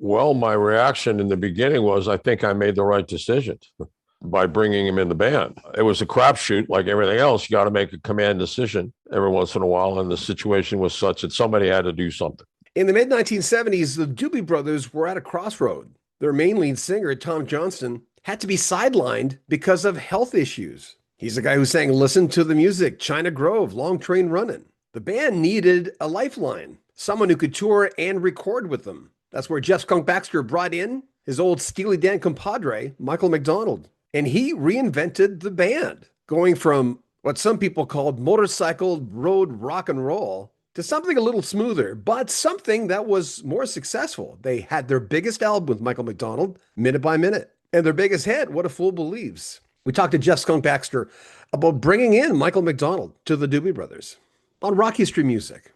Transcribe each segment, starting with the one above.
Well, my reaction in the beginning was, I think I made the right decision by bringing him in the band. It was a crapshoot like everything else. You got to make a command decision every once in a while. And the situation was such that somebody had to do something. In the mid 1970s, the Doobie Brothers were at a crossroad. Their main lead singer, Tom Johnston, had to be sidelined because of health issues. He's the guy who sang Listen to the Music, China Grove, Long Train Running. The band needed a lifeline, someone who could tour and record with them. That's where Jeff Skunk Baxter brought in his old Steely Dan compadre, Michael McDonald. And he reinvented the band, going from what some people called motorcycle road rock and roll to something a little smoother, but something that was more successful. They had their biggest album with Michael McDonald, Minute by Minute, and their biggest hit, What a Fool Believes. We talked to Jeff Skunk Baxter about bringing in Michael McDonald to the Doobie Brothers on Rock History Music.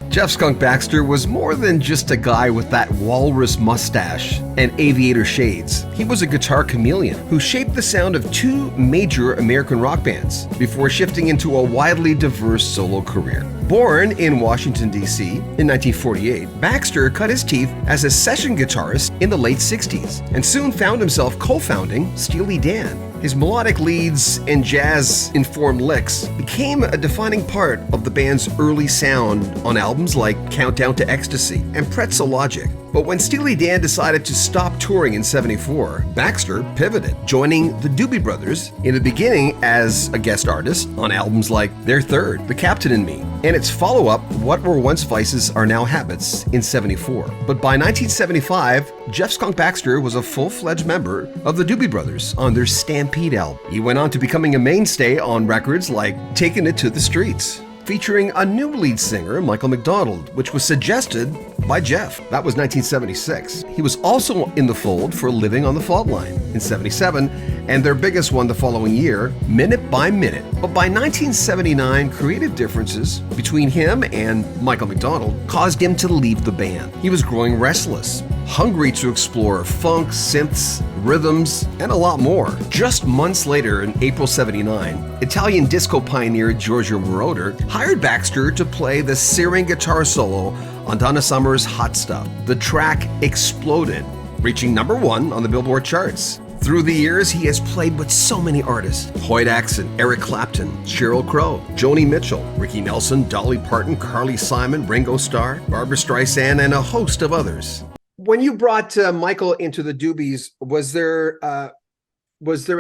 Jeff Skunk Baxter was more than just a guy with that walrus mustache and aviator shades. He was a guitar chameleon who shaped the sound of two major American rock bands before shifting into a widely diverse solo career. Born in Washington, D.C. in 1948, Baxter cut his teeth as a session guitarist in the late 60s and soon found himself co-founding Steely Dan. His melodic leads and jazz-informed licks became a defining part of the band's early sound on albums like Countdown to Ecstasy and Pretzel Logic. But when Steely Dan decided to stop touring in '74, Baxter pivoted, joining the Doobie Brothers in the beginning as a guest artist on albums like Their Third, The Captain and Me, and its follow-up, What Were Once Vices Are Now Habits, in '74. But by 1975, Jeff Skunk Baxter was a full-fledged member of the Doobie Brothers on their Stampede album. He went on to becoming a mainstay on records like Taking It to the Streets, featuring a new lead singer, Michael McDonald, which was suggested by Jeff. That was 1976. He was also in the fold for Living on the Fault Line in '77, and their biggest one the following year, Minute by Minute. But by 1979, creative differences between him and Michael McDonald caused him to leave the band. He was growing restless, hungry to explore funk, synths, rhythms, and a lot more. Just months later, in April '79, Italian disco pioneer Giorgio Moroder hired Baxter to play the searing guitar solo on Donna Summer's Hot Stuff. The track exploded, reaching #1 on the Billboard charts. Through the years, he has played with so many artists: Hoyt Axton, Eric Clapton, Sheryl Crow, Joni Mitchell, Ricky Nelson, Dolly Parton, Carly Simon, Ringo Starr, Barbra Streisand, and a host of others. When you brought Michael into the Doobies, was there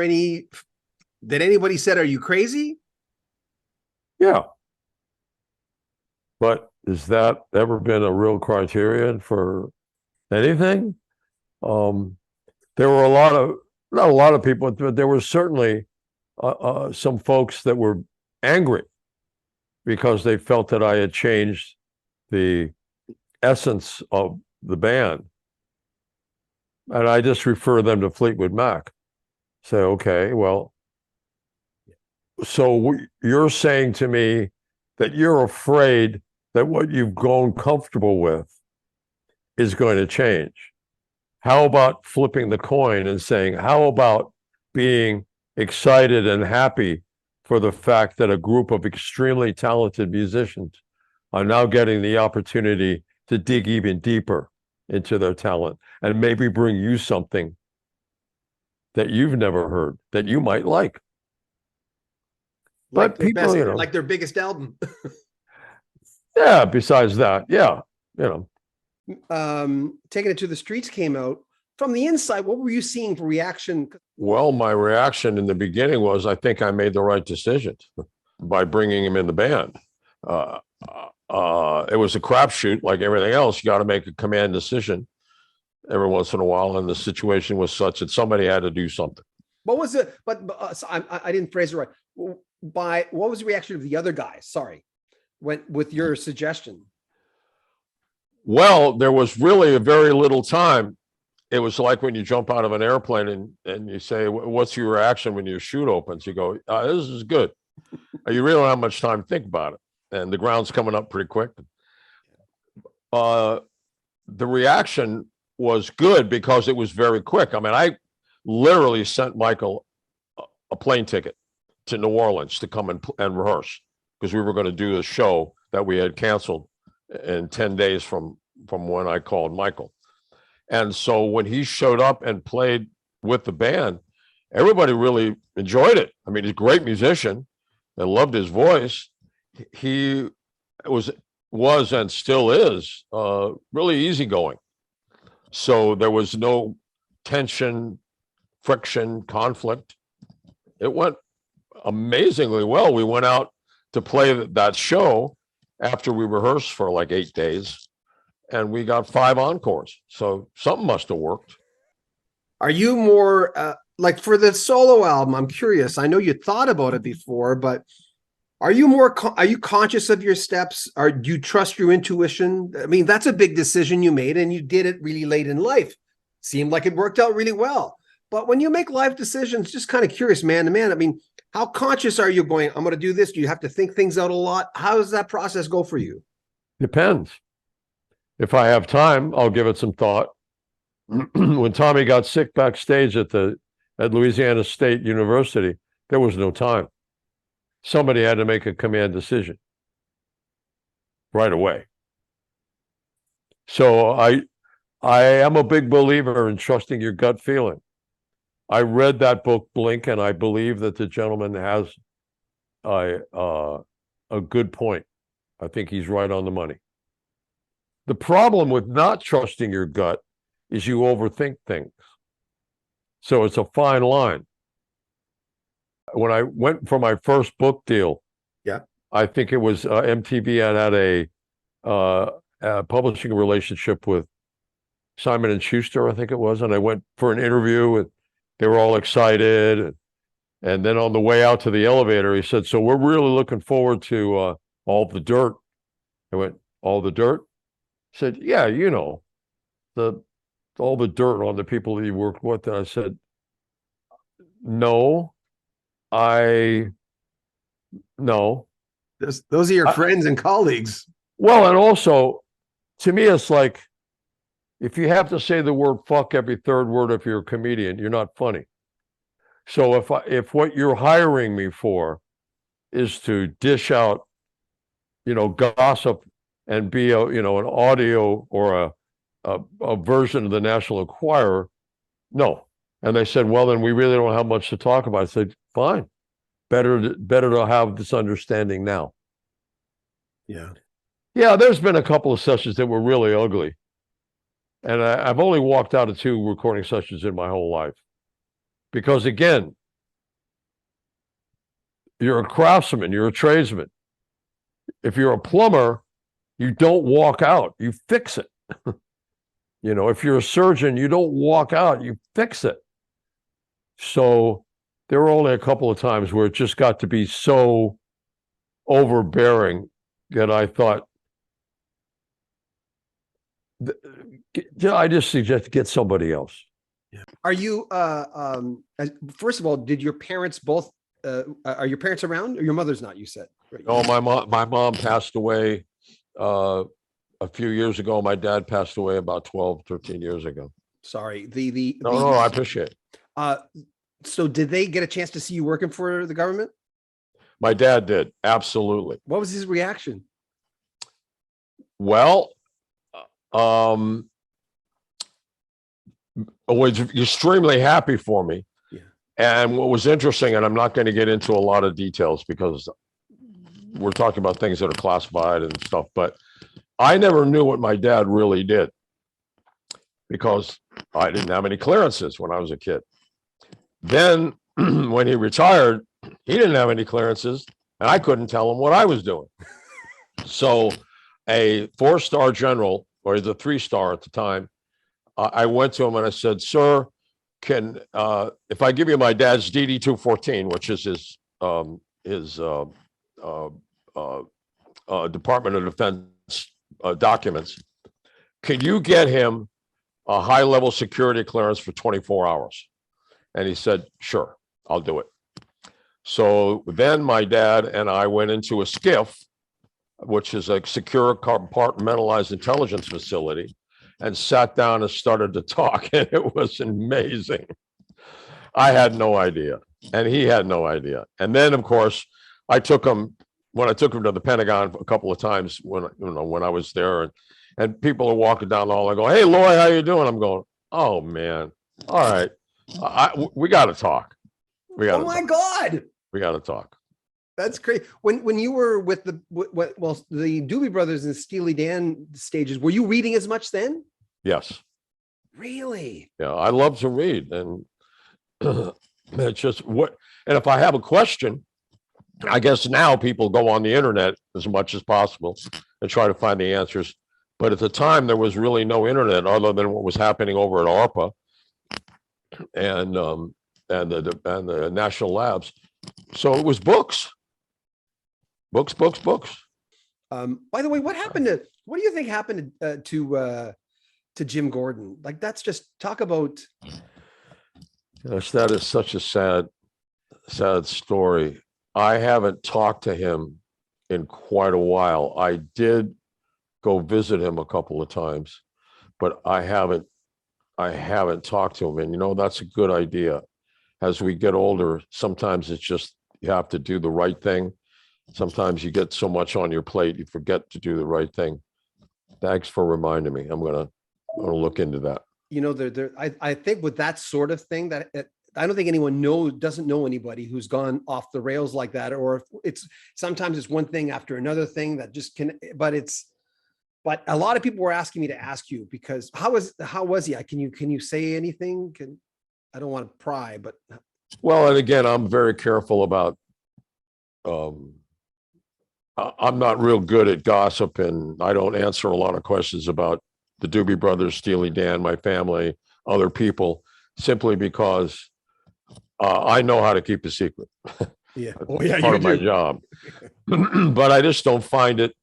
any that anybody said, "Are you crazy"? Yeah. But has that ever been a real criterion for anything? There were not a lot of people, but there were certainly some folks that were angry because they felt that I had changed the essence of the band. And I just refer them to Fleetwood Mac. Say, okay, well, so you're saying to me that you're afraid that what you've grown comfortable with is going to change. How about flipping the coin and saying, how about being excited and happy for the fact that a group of extremely talented musicians are now getting the opportunity to dig even deeper into their talent and maybe bring you something that you've never heard that you might like. Like but people, best, like their biggest album. Yeah, besides that, yeah, Taking It to the Streets came out. From the inside, what were you seeing for reaction? Well, my reaction in the beginning was, I think I made the right decision by bringing him in the band. It was a crapshoot like everything else. You got to make a command decision every once in a while, and the situation was such that somebody had to do something. What was it? But I didn't phrase it right. What was the reaction of the other guys? Sorry, went with your suggestion. Well, there was really a very little time. It was like when you jump out of an airplane and you say, what's your reaction when your chute opens? You go, this is good. You really don't have much time to think about it. And the ground's coming up pretty quick. The reaction was good because it was very quick. I mean, I literally sent Michael a plane ticket to New Orleans to come and rehearse because we were going to do a show that we had canceled in 10 days from when I called Michael. And so when he showed up and played with the band, everybody really enjoyed it. I mean, he's a great musician. They loved his voice. He was and still is really easygoing. So there was no tension, friction, conflict. It went amazingly well. We went out to play that show after we rehearsed for like 8 days, and we got 5 encores. So something must have worked. Are you more like for the solo album? I'm curious. I know you thought about it before, but are you conscious of your steps? Do you trust your intuition? I mean, that's a big decision you made, and you did it really late in life. Seemed like it worked out really well. But when you make life decisions, just kind of curious, man to man, I mean, how conscious are you going, I'm going to do this? Do you have to think things out a lot? How does that process go for you? Depends. If I have time, I'll give it some thought. When Tommy got sick backstage at Louisiana State University, there was no time. Somebody had to make a command decision right away. So I am a big believer in trusting your gut feeling. I read that book, Blink, and I believe that the gentleman has a good point. I think he's right on the money. The problem with not trusting your gut is you overthink things. So it's a fine line. When I went for my first book deal, I think it was MTV had a publishing relationship with Simon and Schuster, I think it was, and I went for an interview, and they were all excited. And then on the way out to the elevator, he said, "So we're really looking forward to all the dirt." I went, "All the dirt?" He said, "Yeah, all the dirt on the people that you worked with." And I said, "No, no." Those are your friends and colleagues. Well, and also, to me, it's like, if you have to say the word fuck every third word, if you're a comedian, you're not funny. So if what you're hiring me for is to dish out, gossip and be an audio or a version of the National Enquirer, no. And they said, "Well, then we really don't have much to talk about." I said, "Fine. Better to have this understanding now." Yeah. Yeah, there's been a couple of sessions that were really ugly. And I've only walked out of 2 recording sessions in my whole life. Because again, you're a craftsman, you're a tradesman. If you're a plumber, you don't walk out, you fix it. If you're a surgeon, you don't walk out, you fix it. So there were only a couple of times where it just got to be so overbearing that I thought, I just suggest get somebody else. Yeah. Are you, first of all, did your parents both, are your parents around, or your mother's not, you said? Right. No, my mom passed away a few years ago. My dad passed away about 12, 13 years ago. Sorry. No, I appreciate it. So did they get a chance to see you working for the government? My dad did. Absolutely. What was his reaction? Well, was extremely happy for me. Yeah. And what was interesting, and I'm not going to get into a lot of details because we're talking about things that are classified and stuff, but I never knew what my dad really did because I didn't have any clearances when I was a kid. Then when he retired, he didn't have any clearances and I couldn't tell him what I was doing. So a 4-star general, or the 3-star at the time, I went to him and I said, "Sir, if I give you my dad's DD 214, which is his Department of Defense documents, can you get him a high-level security clearance for 24 hours?" And he said, "Sure, I'll do it." So then my dad and I went into a SCIF, which is a secure compartmentalized intelligence facility, and sat down and started to talk. And it was amazing. I had no idea. And he had no idea. And then, of course, when I took him to the Pentagon a couple of times when I was there, and and people are walking down the hall. I go, "Hey, Loy, how you doing?" I'm going, "Oh man, all right, we got to talk. We got Oh to my talk. God. We got to talk." That's great. When you were with the Doobie Brothers and Steely Dan stages, were you reading as much then? Yes. Really? Yeah, I love to read, and it's just what. And if I have a question, I guess now people go on the internet as much as possible and try to find the answers. But at the time, there was really no internet other than what was happening over at ARPA and the national labs. So it was books. Books. By the way, what do you think happened to Jim Gordon? Like, that's just talk about. Gosh, that is such a sad story. I haven't talked to him in quite a while. I did go visit him a couple of times, but I haven't talked to him. And that's a good idea. As we get older, sometimes it's just you have to do the right thing. Sometimes you get so much on your plate, you forget to do the right thing. Thanks for reminding me. I'm gonna look into that. I think with that sort of thing, that I don't think anyone doesn't know anybody who's gone off the rails like that, or it's sometimes it's one thing after another thing that just can, but a lot of people were asking me to ask you, because how was he? Can you say anything? I don't want to pry, but. Well, and again, I'm very careful about, I'm not real good at gossip, and I don't answer a lot of questions about the Doobie Brothers, Steely Dan, my family, other people, simply because I know how to keep a secret. Yeah. Oh yeah, part of my job. But I just don't find it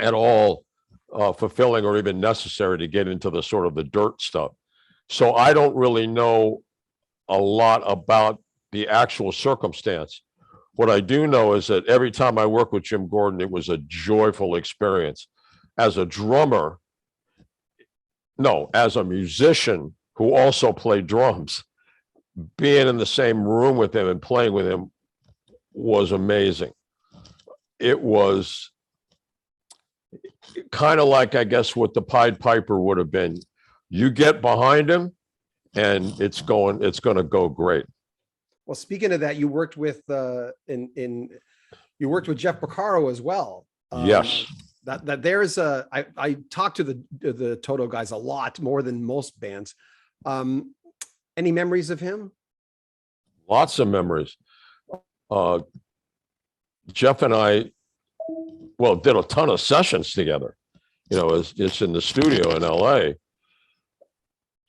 at all fulfilling or even necessary to get into the sort of the dirt stuff. So I don't really know a lot about the actual circumstance. What I do know is that every time I work with Jim Gordon, it was a joyful experience. As a drummer, no, as a musician who also played drums, being in the same room with him and playing with him was amazing. It was kind of like, I guess, what the Pied Piper would have been. You get behind him and it's going to go great. Well, speaking of that, you worked with you worked with Jeff Porcaro as well. Yes. That there's I talk to the Toto guys a lot more than most bands. Any memories of him? Lots of memories. Jeff and I, did a ton of sessions together. It's in the studio in LA.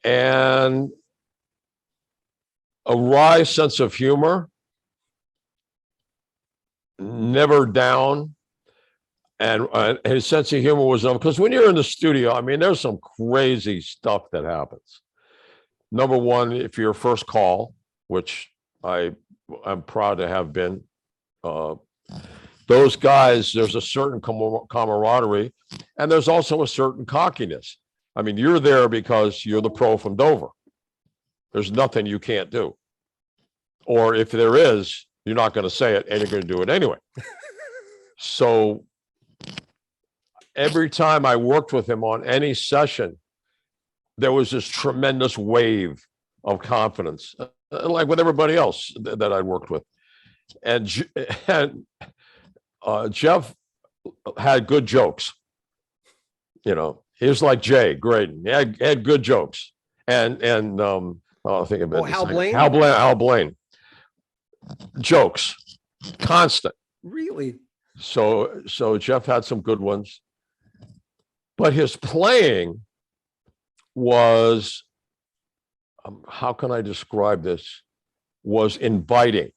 And a wry sense of humor, never down. And his sense of humor was, because when you're in the studio, I mean, there's some crazy stuff that happens. Number one, if you're first call, which I'm proud to have been, those guys, there's a certain camaraderie, and there's also a certain cockiness. I mean, you're there because you're the pro from Dover. There's nothing you can't do. Or if there is, you're not going to say it, and you're going to do it anyway. So every time I worked with him on any session, there was this tremendous wave of confidence, like with everybody else that I worked with. And Jeff had good jokes. He was like Jay Graydon. He had good jokes. And I'll think of it. Hal Blaine? Hal Blaine. Jokes. Constant. Really? So Jeff had some good ones. But his playing was, how can I describe this? Was inviting.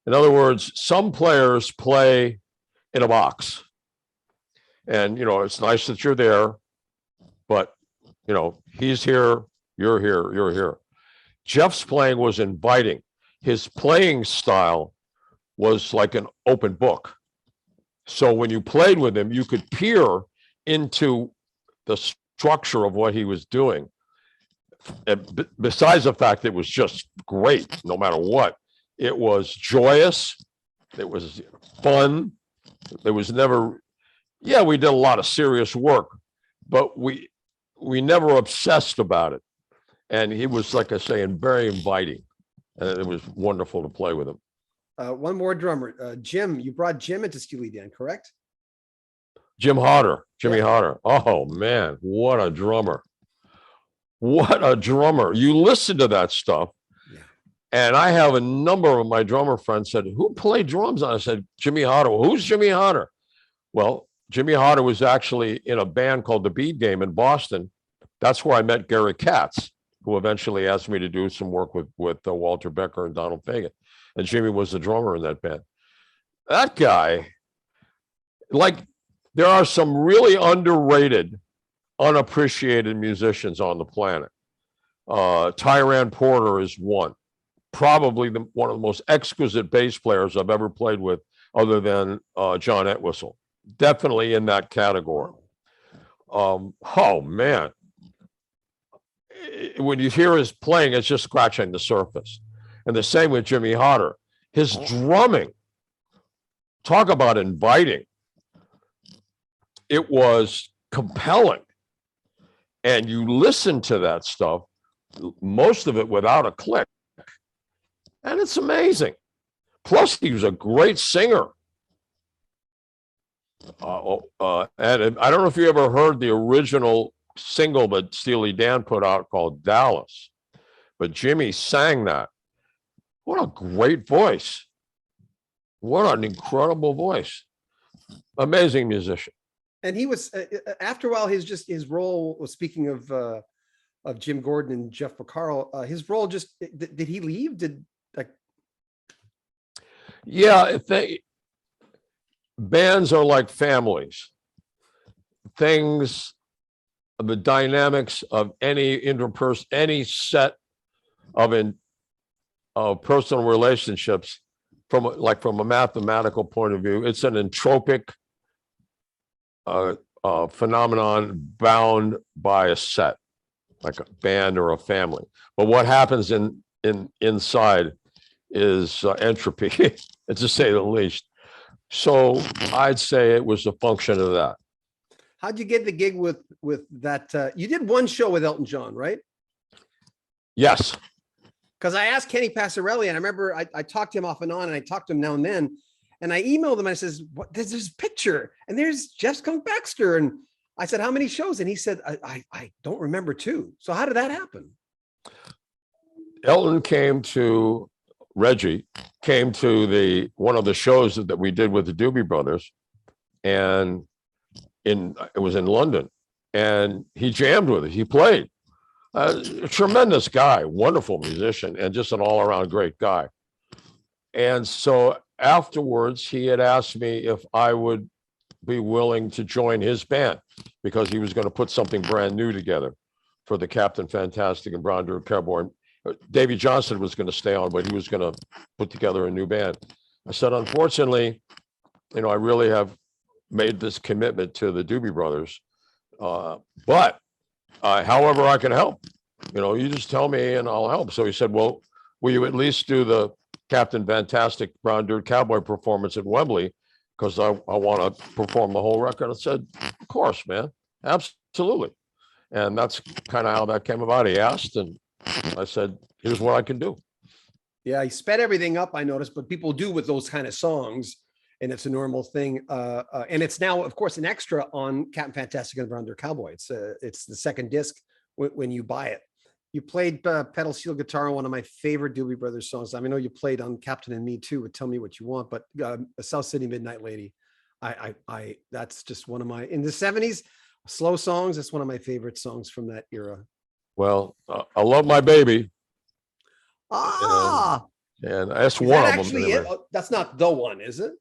In other words, some players play in a box. And, it's nice that you're there, but, he's here, you're here, you're here. Jeff's playing was inviting. His playing style was like an open book. So when you played with him, you could peer into the structure of what he was doing. And besides the fact that it was just great, no matter what, it was joyous, it was fun. There was never Yeah, we did a lot of serious work, but we never obsessed about it. And he was, like I say, very inviting, and it was wonderful to play with him. One more drummer, Jim. You brought Jim into Steely Dan, correct? Jimmy Hodder. Oh man, what a drummer! What a drummer! You listen to that stuff, Yeah. and I have a number of my drummer friends said, "Who played drums?" I said, "Jimmy Hodder." Well, who's Jimmy Hodder? Well, Jimmy Hodder was actually in a band called the Beat Game in Boston. That's where I met Gary Katz, who eventually asked me to do some work with Walter Becker and Donald Fagen. And Jimmy was the drummer in that band. That guy, like, there are some really underrated, unappreciated musicians on the planet. Tyran Porter is one, probably one of the most exquisite bass players I've ever played with, other than John Entwistle. Definitely in that category. Oh man, when you hear his playing, it's just scratching the surface. And the same with Jimmy Hodder. His drumming, talk about inviting. It was compelling. And you listen to that stuff, most of it without a click. And it's amazing. Plus, he was a great singer. And I don't know if you ever heard the original single that Steely Dan put out called Dallas, but Jimmy sang that. What a great voice. What an incredible voice. Amazing musician. And he was after a while, his role was, speaking of Jim Gordon and Jeff Porcaro, his role just did he leave? Yeah, bands are like families. Things, the dynamics of any set of personal relationships, from a mathematical point of view, it's an entropic phenomenon bound by a set, like a band or a family. But what happens inside is entropy, to say the least. So I'd say it was a function of that. How'd you get the gig with that? You did one show with Elton John, right? Yes. Because I asked Kenny Passarelli, and I remember I talked to him off and on, and I talked to him now and then. And I emailed him, and I says, "What? There's this picture, and there's Jeff Skunk Baxter." And I said, "How many shows?" And he said, I don't remember two. So how did that happen? Reggie came to one of the shows that we did with the Doobie Brothers, and it was in London, and he jammed with us. He played. A tremendous guy, wonderful musician, and just an all-around great guy. And so afterwards, he had asked me if I would be willing to join his band, because he was going to put something brand new together for the Captain Fantastic and Brown Dirty Cowboy. Davy Johnson was going to stay on, but he was going to put together a new band. I said, unfortunately, I really have made this commitment to the Doobie Brothers, but however I can help, you just tell me and I'll help. So he said, well, will you at least do the Captain Fantastic Brown Dirty Cowboy performance at Wembley? Because I want to perform the whole record. I said, of course, man, absolutely. And that's kind of how that came about. He asked, and I said, here's what I can do. Yeah, he sped everything up, I noticed, but people do with those kind of songs, and it's a normal thing. And it's now, of course, an extra on Captain Fantastic and the Brown Dirty Cowboy. It's the second disc when you buy it. You played pedal steel guitar on one of my favorite Doobie Brothers songs. I know you played on Captain and Me too, with Tell Me What You Want, but South City Midnight Lady, that's just one of my, in the 70s, slow songs. That's one of my favorite songs from that era. Well, I love my baby. And that's one of them. Actually, that's not the one, is it?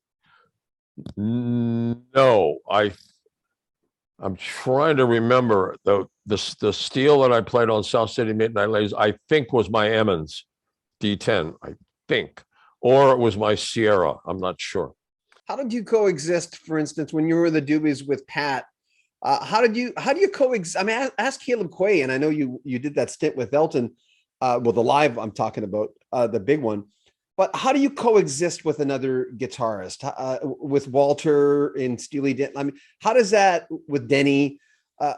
No, I'm trying to remember the steel that I played on South City Midnight Ladies, I think was my Emmons D10, I think, or it was my Sierra. I'm not sure. How did you coexist, for instance, when you were the Doobies with Pat? How do you coexist? I mean, ask Caleb Quay, and I know you did that stint with Elton, well, the live I'm talking about, the big one. But how do you coexist with another guitarist, with Walter and Steely Dan? I mean, how does that with Denny? Uh,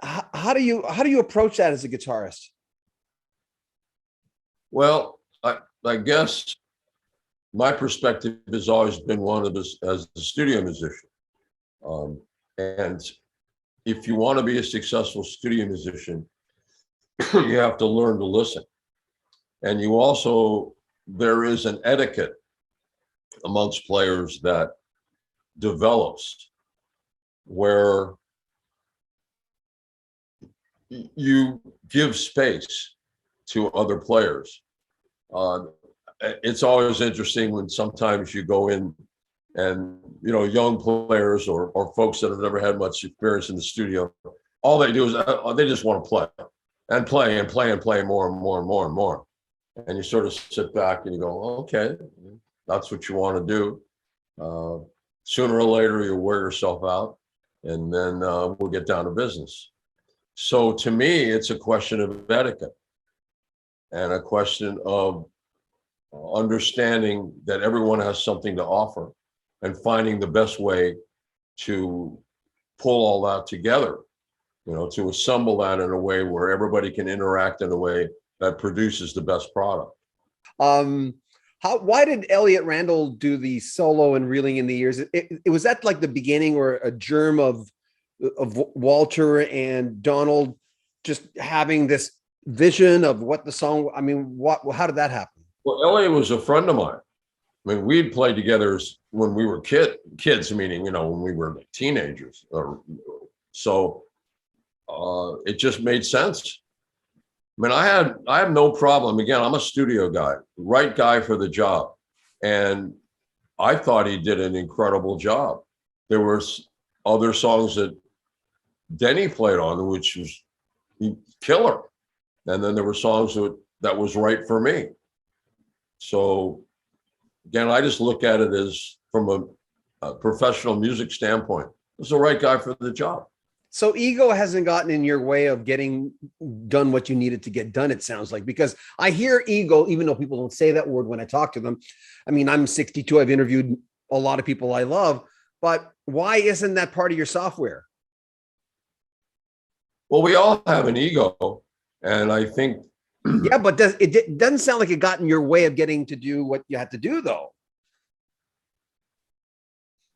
how do you approach that as a guitarist? Well, I guess my perspective has always been one of this as a studio musician. And if you want to be a successful studio musician, you have to learn to listen. And you also, there is an etiquette amongst players that develops where you give space to other players. It's always interesting when sometimes you go in and, you know, young players or folks that have never had much experience in the studio, all they do is they just want to play and play and play and play more and more and more and more. And you sort of sit back and you go, okay, that's what you want to do. Sooner or later, you'll wear yourself out, and then we'll get down to business. So to me, it's a question of etiquette and a question of understanding that everyone has something to offer and finding the best way to pull all that together, you know, to assemble that in a way where everybody can interact in a way that produces the best product. Why did Elliot Randall do the solo and Reeling in the Years? It was that like the beginning or a germ of Walter and Donald just having this vision of what the song, I mean, how did that happen? Well, Elliot was a friend of mine. I mean, we'd played together when we were kids, meaning, you know, when we were like teenagers. So it just made sense. I mean, I have no problem. Again, I'm a studio guy, right guy for the job. And I thought he did an incredible job. There were other songs that Denny played on, which was killer. And then there were songs that was right for me. So again, I just look at it as from a professional music standpoint. It was the right guy for the job. So ego hasn't gotten in your way of getting done what you needed to get done, it sounds like, because I hear ego, even though people don't say that word when I talk to them. I mean, I'm 62. I've interviewed a lot of people I love, but why isn't that part of your software? Well, we all have an ego. And I think. Yeah, but it doesn't sound like it got in your way of getting to do what you had to do, though.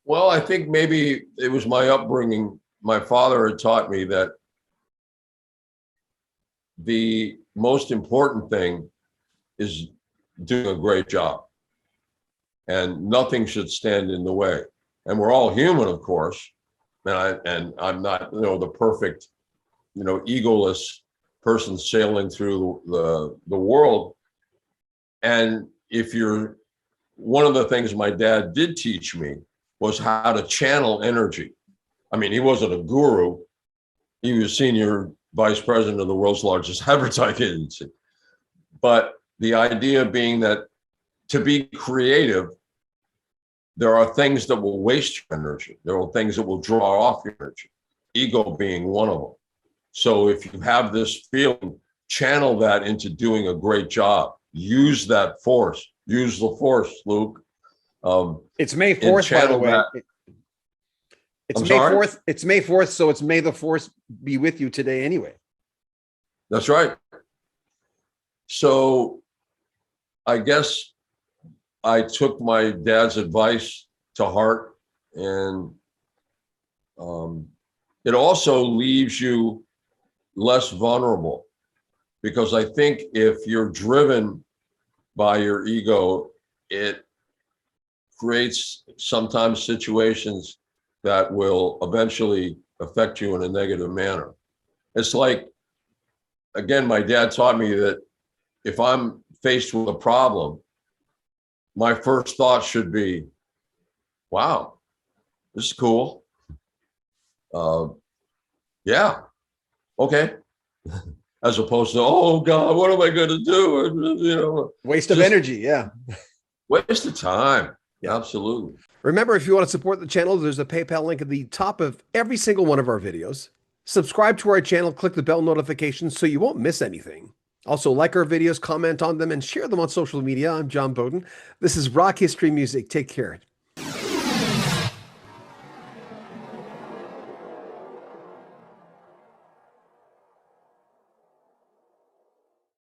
Well, I think maybe it was my upbringing. My father had taught me that the most important thing is doing a great job, and nothing should stand in the way. And we're all human, of course. And I'm not, you know, the perfect, you know, egoless person sailing through the world. And one of the things my dad did teach me was how to channel energy. I mean, he wasn't a guru. He was senior vice president of the world's largest advertising agency. But the idea being that to be creative, there are things that will waste your energy. There are things that will draw off your energy, ego being one of them. So if you have this feeling, channel that into doing a great job. Use that force. Use the force, Luke. It's May 4th, by the way. It's May 4th. It's May 4th, so it's May the Force be with you today anyway. That's right. So I guess I took my dad's advice to heart, and it also leaves you less vulnerable, because I think if you're driven by your ego, it creates sometimes situations that will eventually affect you in a negative manner. It's like, again, my dad taught me that if I'm faced with a problem, my first thought should be, wow, this is cool. Yeah, okay. As opposed to, oh God, what am I going to do? You know, waste of energy. Yeah. Waste of time. Yeah. Absolutely. Remember, if you want to support the channel, there's a PayPal link at the top of every single one of our videos. Subscribe to our channel, click the bell notifications so you won't miss anything. Also, like our videos, comment on them, and share them on social media. I'm John Bowden. This is Rock History Music. Take care.